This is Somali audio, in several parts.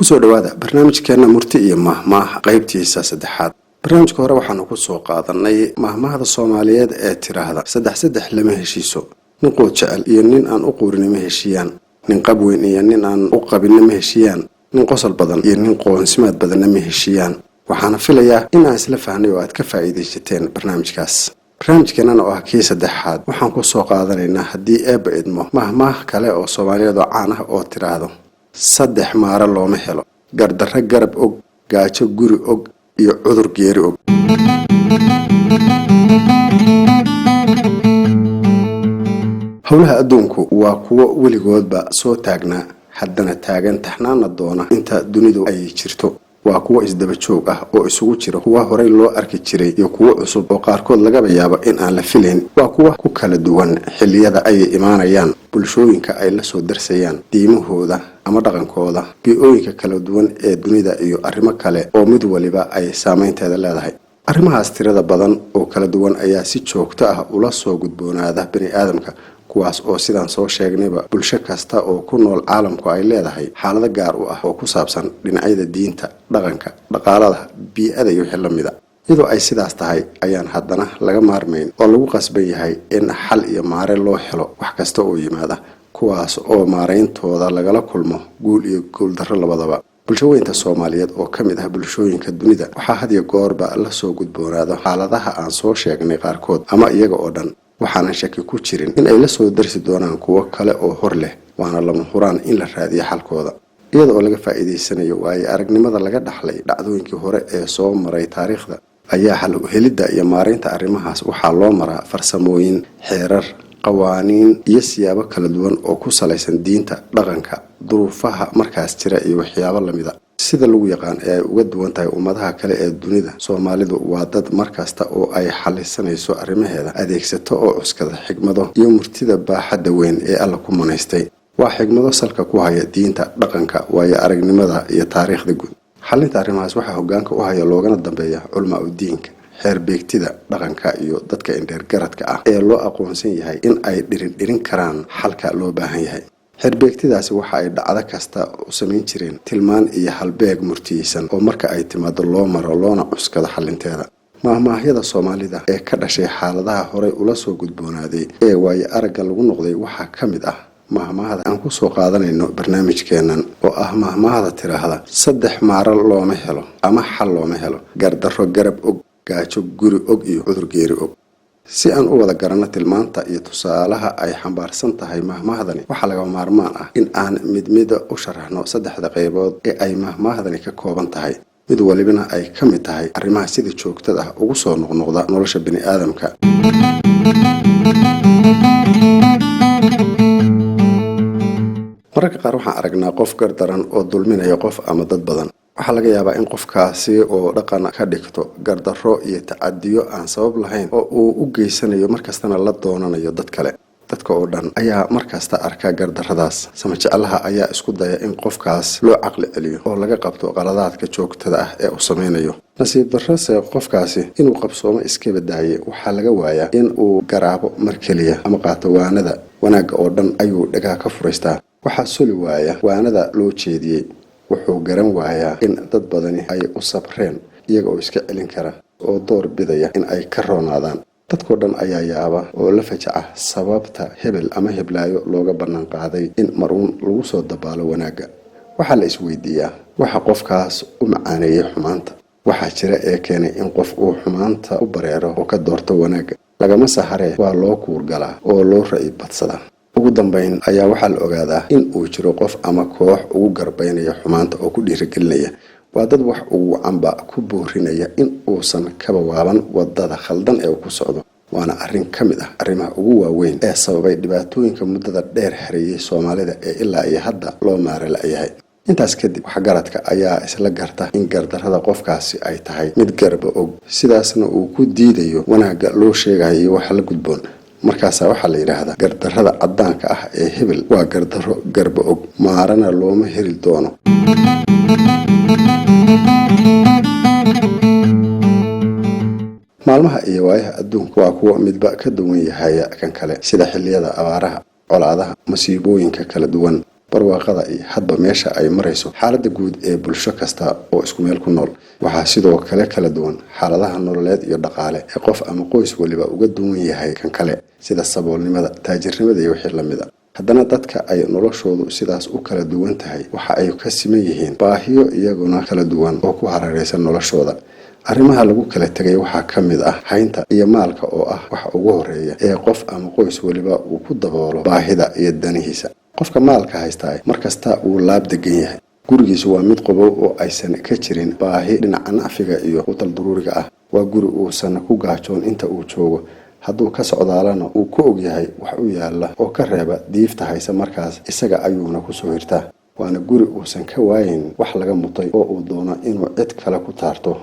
kusoo dhawaada barnaamijkeena murti iyo mahmaah qaybtiisa saddexaad. barnaamijka hore waxaanu ku soo qaadanay mahmaahda Soomaaliyeed ee tiraahda saddex lama heshiiso. nin qood jecel iyo nin aan u quurin ma heshiyaan, nin qab weyn iyo nin aan u qabin ma heshiyaan, nin qosol badan iyo nin qoonsimaad badan ma heshiyaan. waxaana filayaa in aan isla fahnay oo aad ka faa'iideysateen barnaamijkaas. barnaamijkeenana oo ah kii saddexaad waxaan ku soo qaadanaynaa haddii eebba idmo mahmaah kale oo Soomaaliyeed oo caan ah oo tiraahdo saddex maara looma helo, gardarro garab og, gaajo guri og iyo cudur geeri og. howlaha adduunku waa kuwo weligoodba soo taagnaa, haddana taagan taxnaana doona inta dunidu ay jirto. waa kuwo isdaba joog ah oo isugu jira kuwa horey loo arki jiray iyo kuwo cusub oo qaarkood laga yaabo in aan la filayn. waa kuwa ku kala duwan xilliyada ay imaanayaan, bulshooyinka ay la soo darsayaan, diimahooda ama dhaqankooda, bi'ooyinka kala duwan ee dunida iyo arrimo kale oo mid waliba ay saameynteeda leedahay. arrimahaas tirada badan oo kala duwan ayaa si joogto ah ula soo gudboonaada bini'aadamka, kuwaas oo sidaan soo sheegnayba bulsho kasta oo ku nool caalamku ay leedahay xaalado gaar u ah oo ku saabsan dhinacyada diinta, dhaqanka, dhaqaalada, bii'ada iyo wixii la mida. iyadoo ay sidaas tahay ayaan haddana laga maarmayn oo lagu qasban yahay in xal iyo maare loo helo wax kasta oo yimaada, kuwaas oo maarayntooda lagala kulmo guul iyo guuldarro labadaba. bulshooyinka Soomaaliyeed oo ka mid ah bulshooyinka dunida waxaa had iyo goorba la soo gudboonaada xaaladaha aan soo sheegnay qaarkood ama iyaga oo dhan. waxaana shaki ku jirin in ay la soo darsi doonaan kuwo kale oo hor leh, waana lama huraan in la raadiyo xalkooda iyada oo laga faa'iideysanayo waayo aragnimada laga dhaxlay dhacdooyinkii hore ee soo maray taariikhda. ayaa xal u helidda iyo maaraynta arrimahaas waxaa loo maraa farsamooyin, xeerar, qawaaniin iyo siyaabo kala duwan oo ku salaysan diinta, dhaqanka, duruufaha markaas jira iyo waxyaabo lamida. sida lagu yaqaan ee ay uga duwan tahay ummadaha kale ee dunida, Soomaalidu waa dad markasta oo ay xalisanayso arrimaheeda adeegsato oo cuskada xigmado iyo murtida baaxadda weyn ee Alla ku manaystay. waa xigmado salka ku haya diinta, dhaqanka, waayo aragnimada iyo taariikhda guud. xalinta arrimahaas waxaa hoggaanka u haya loogana dambeeya culamaa u diinka, xeer beegtida dhaqanka iyo dadka indheergaradka ah ee loo aqoonsan yahay in ay dhirin karaan xalka loo baahan yahay. xeerbeegtidaasi waxa ay dhacdo kasta u samayn jireen tilmaan iyo halbeeg murtiyeysan oo marka ay timaado loo maro loona cuskado xalinteeda. mahmaahyada Soomaalida ee ka dhashay xaaladaha horey ula soo gudboonaaday ee waayo aragga lagu noqday waxaa ka mid ah mahmaahda aan ku soo qaadanayno barnaamijkeennan oo ah mahmaahda tiraahda saddex maara looma helo ama xal looma helo, gardarro garab og, gaajo guri og iyo cudur geeri og. si aan u wada garanno tilmaanta iyo tusaalaha ay xambaarsan tahay mahmaahdani, waxaa laga maarmaan ah in aan mid u sharaxno saddexda qaybood ee ay mahmaahdani ka kooban tahay, mid walibana ay ka mid tahay arrimaha sida joogtada ah ugu soo noqnoqda nolosha bini'aadamka. mararka qaar waxaan aragnaa qof gardaran oo dulminaya qof ama dad badan. waxaa laga yaabaa in qofkaasi oo dhaqan ka dhigto gardarro iyo tacadiyo aan sabab lahayn oo uu u geysanayo markastana la doonanayo dad kale. dadka oo dhan ayaa markasta arka gardarradaas. samajeclaha ayaa isku daya in qofkaas loo caqli celiyo oo laga qabto qaladaadka joogtada ah ee uu sameynayo. nasiib darrose qofkaasi inuu qabsoomo iska badaaye waxaa laga waayaa in uu garaabo mar keliya ama qaato waanada wanaagga oo dhan ayuu dhagaa ka furaystaa. waxaa suli waaya waanada loo jeediyey. wuxuu garan waayaa in dad badani ay u sabreen iyaga oo iska celin kara oo door bidaya in ay ka roonaadaan. dadkoo dhan ayaa yaaba oo la fajaca sababta hebel ama heblaayo looga bannaan qaaday in maruun lagu soo dabaalo wanaagga. waxaa la isweydiiyaa waxa qofkaas u macaaneeyey xumaanta. waxaa jira ee keenay in qof uu xumaanta u bareero oo ka doorto wanaagga. lagama saharee waa loo kuurgalaa oo loo ra'i badsadaa. ugu dambayn ayaa waxaa la ogaadaa in uu jiro qof ama koox ugu garbaynaya xumaanta oo ku dhiirigelinaya. waa dad wax ugu canba ku boorinaya in uusan kaba waaban wadada khaldan ee uu ku socdo. waana arrin ka mid ah arrimaha ugu waaweyn ee sababay dhibaatooyinka muddada dheer hareeyay Soomaalida ee ilaa iyo hadda loo maara la'yahay. intaas kadib waxgaradka ayaa isla garta in gardarrada qofkaasi ay tahay mid garba og, sidaasna uu ku diidayo wanaagga loo sheegayo wax la gudboon. markaasa waxaa la yidhaahdaa gardarrada caddaanka ah ee hebel waa gardarro garba og, maarana looma heli doono. maalmaha iyo waayaha adduunka waa kuwa midba ka duwan yahay kan kale, sida xilliyada abaaraha, colaadaha, masiibooyinka kala duwan. barwaaqada iyo hadba meesha ay marayso xaaladda guud ee bulsho kasta oo isku meel ku nool. waxaa sidoo kale kala duwan xaaladaha nololeed iyo dhaqaale ee qof ama qoys waliba uga duwan yahay kan kale, sida saboolnimada, taajirnimada iyo wixii lamid a. haddana dadka ay noloshoodu sidaas u kala duwan tahay waxa ay ka siman yihiin baahiyo iyaguna kala duwan oo ku hareeraysan noloshooda. arrimaha lagu kala tegay waxaa ka mid ah haynta iyo maalka oo ah waxa ugu horeeya ee qof ama qoys waliba uu ku daboolo baahida iyo danihiisa. qofka maalka haystaa markasta uu laab degan yahay, gurigiisu waa mid qabow oo aysan ka jirin baahi dhinaca nacfiga iyo qutal daruuriga ah. waa guri uusan ku gaajoon inta uu joogo, hadduu ka socdaalana uu ku ogyahay wax u yaala oo ka reeba diifta haysa markaas isaga ayuuna kusoo hirtaa. waana guri uusan ka waayin wax laga mutay oo uu doono inuu cid kale ku taarto.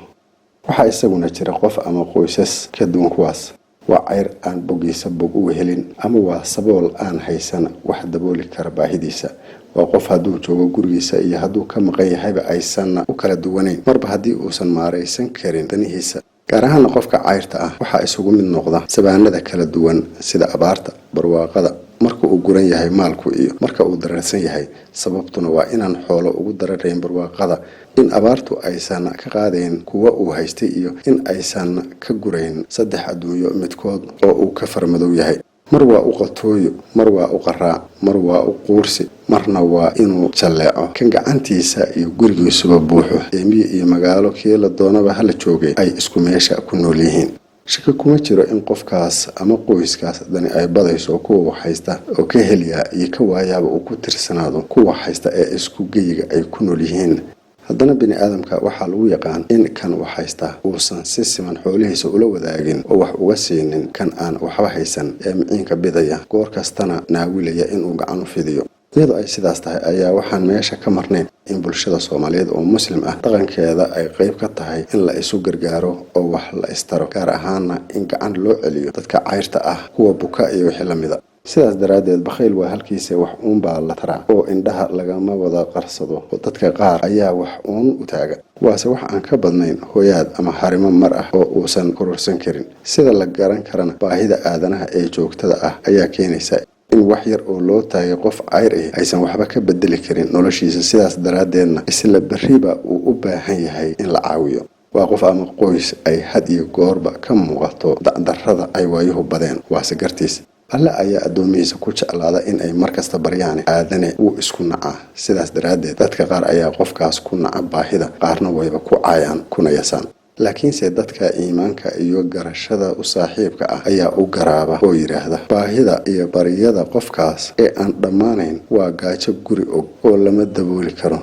waxaa isaguna jira qof ama qoysas ka duwan kuwaas. waa cayr aan bogiisa bog u helin, ama waa sabool aan haysan wax dabooli kara baahidiisa. waa qof hadduu joogo gurigiisa iyo hadduu ka maqan yahayba aysan u kala duwanayn, marba haddii uusan maaraysan karin danihiisa. gaar ahaana qofka cayrta ah waxaa isugu mid noqda sabaanada kala duwan sida abaarta, barwaaqada, marka uu guran yahay maalku iyo marka uu dararsan yahay. sababtuna waa inaan xoolo ugu dararayn barwaaqada, in abaartu aysan ka qaadayn kuwa uu haystay iyo in aysan ka gurayn saddex adduunyo midkood oo uu ka farmadow yahay. mar waa u qatooyo, mar waa u qaraac, mar waa u quursi, marna waa inuu jalleeco kan gacantiisa iyo gurigiisuba buuxo. miyi iyo magaalo kii la doonaba hala joogay ay isku meesha ku nool yihiin. shaki kuma jiro in qofkaas ama qoyskaas dani ay badayso kuwa wax haysta oo ka heliyaa iyo ka waayaaba uu ku tirsanaado kuwa haysta ee isku geyiga ay ku nool yihiin. haddana bini aadamka waxaa lagu yaqaan in kan wax haysta uusan si siman xoolihiisa ula wadaagin oo wax uga siinin kan aan waxba haysan ee miciinka bidaya, goor kastana naawilaya inuu gacan u fidiyo. iyadoo ay sidaas tahay ayaa waxaan meesha ka marnayn in bulshada Soomaaliyeed oo muslim ah dhaqankeeda ay qayb ka tahay in la isu gargaaro oo wax la istaro, gaar ahaana in gacan loo celiyo dadka cayrta ah, kuwa buka iyo wixii lamida. sidaas daraadeed bakhayl waa halkiisa wax uunbaa la taraa oo indhaha lagama wada qarsado oo dadka qaar ayaa wax uun u taaga. waase wax aan ka badnayn hooyaad ama harimo mar ah oo uusan kororsan karin. sida la garan karana baahida aadanaha ee joogtada ah ayaa keenaysa in wax yar oo loo taagay qof cayr ah aysan waxba ka bedeli karin noloshiisa. sidaas daraadeedna isla berriba uu u baahan yahay in la caawiyo. waa qof ama qoys ay had iyo goorba ka muuqato dacdarrada ay waayuhu badeen. waase gartiis alle ayaa addoomihiisa ku jeclaada in ay markasta baryaan aadane uu isku nacaa. sidaas daraadeed dadka qaar ayaa qofkaas ku naca baahida, qaarna wayba ku caayaan kuna yasaan. laakiinse dadka iimaanka iyo garashada u saaxiibka ah ayaa u garaaba oo yidhaahda baahida iyo baryada qofkaas ee aan dhammaanayn waa gaajo guri og oo lama dabooli karo.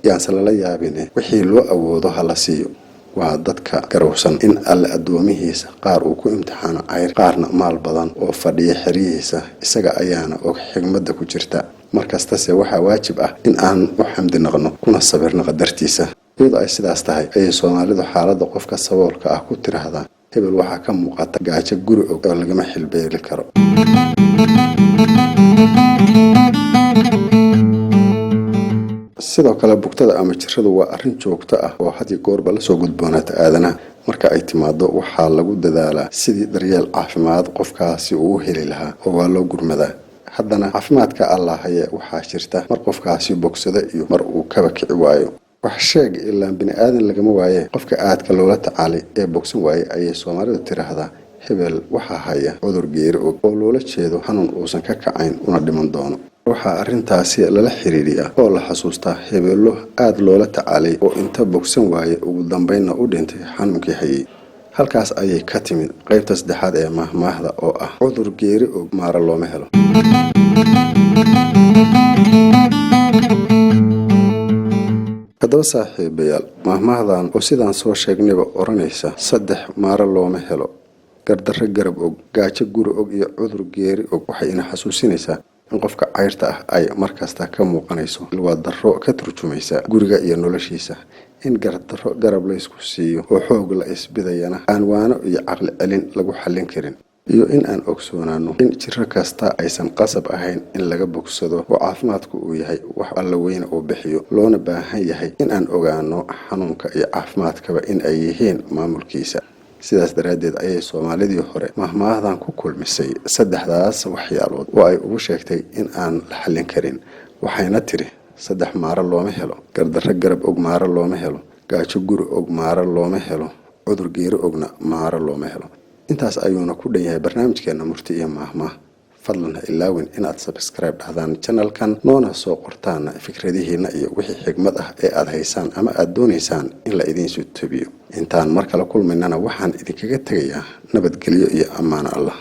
yaanse lala yaabine wixii loo awoodo ha la siiyo. waa dadka garowsan in alle addoomihiisa qaar uu ku imtixaano cayr, qaarna maal badan oo fadhiya xeryihiisa. isaga ayaana og xigmadda ku jirta. markastase waxaa waajib ah in aan u xamdi naqno kuna sabirno qadartiisa. iyadoo ay sidaas tahay ayay Soomaalidu xaaladda qofka saboolka ah ku tiraahdaa hebel waxaa ka muuqata gaajo guri og oo lagama xilbeeli karo. sidoo kale bugtada ama jirradu waa arrin joogto ah oo had iyo goorba la soo gudboonaata aadanaha. marka ay timaado waxaa lagu dadaalaa sidii daryeel caafimaad qofkaasi uu heli lahaa oo waa loo gurmadaa. haddana caafimaadka Allah haya waxaa jirta mar qofkaasi bogsada iyo mar uu kaba kici waayo. wax sheeg ilaa bini aadan lagama waaye. qofka aadka loola tacaalay ee bogsan waaye ayay Soomaalidu tiraahdaa hebel waxaa haya cudur geeri og oo loola jeedo xanuun uusan ka kacayn una dhiman doono. waxaa arrintaasi lala xiriiriyaa oo la xasuustaa hebello aad loola tacaalay oo inta bogsan waaye ugu dambeynna u dhintay xanuunkii hayay. halkaas ayay ka timid qaybta saddexaad ee mahmaahda oo ah cudur geeri og maara looma helo. haddaba saaxiibayaal, mahmaahdan oo sidaan soo sheegnayba oranaysa saddex maara looma helo, gardarro garab og, gaajo guri og iyo cudur geeri og, waxay ina xasuusinaysaa in qofka cayrta ah ay markasta ka muuqanayso waa darro ka turjumaysa guriga iyo noloshiisa. in gardarro garab la isku siiyo oo xoog la isbidayana aan waano iyo caqli celin lagu xallin karin. iyo in aan ogsoonaano in jirro kasta aysan qasab ahayn in laga bogsado oo caafimaadku uu yahay wax alla weyne uu bixiyo, loona baahan yahay in aan ogaano xanuunka iyo caafimaadkaba in ay yihiin maamulkiisa. sidaas daraadeed ayay Soomaalidii hore mahmaahdan ku kulmisay saddexdaas waxyaalood oo ay ugu sheegtay in aan la xallin karin. waxayna tiri saddex maaro looma helo, gardarro garab og maaro looma helo, gaajo guri og maaro looma helo, cudur geeri ogna maaro looma helo. intaas ayuuna ku dhan yahay barnaamijkeena Murti iyo Maahmaah. fadlan ha ilaawin inaad subscribe dhahdaan channelkan, noona soo qortaan fikradihiina iyo wixii xigmad ah ee aad haysaan ama aad doonaysaan in la idin soo tabiyo. intaan mar kale kulmaynana waxaan idinkaga tagayaa nabadgelyo iyo ammaan Allah.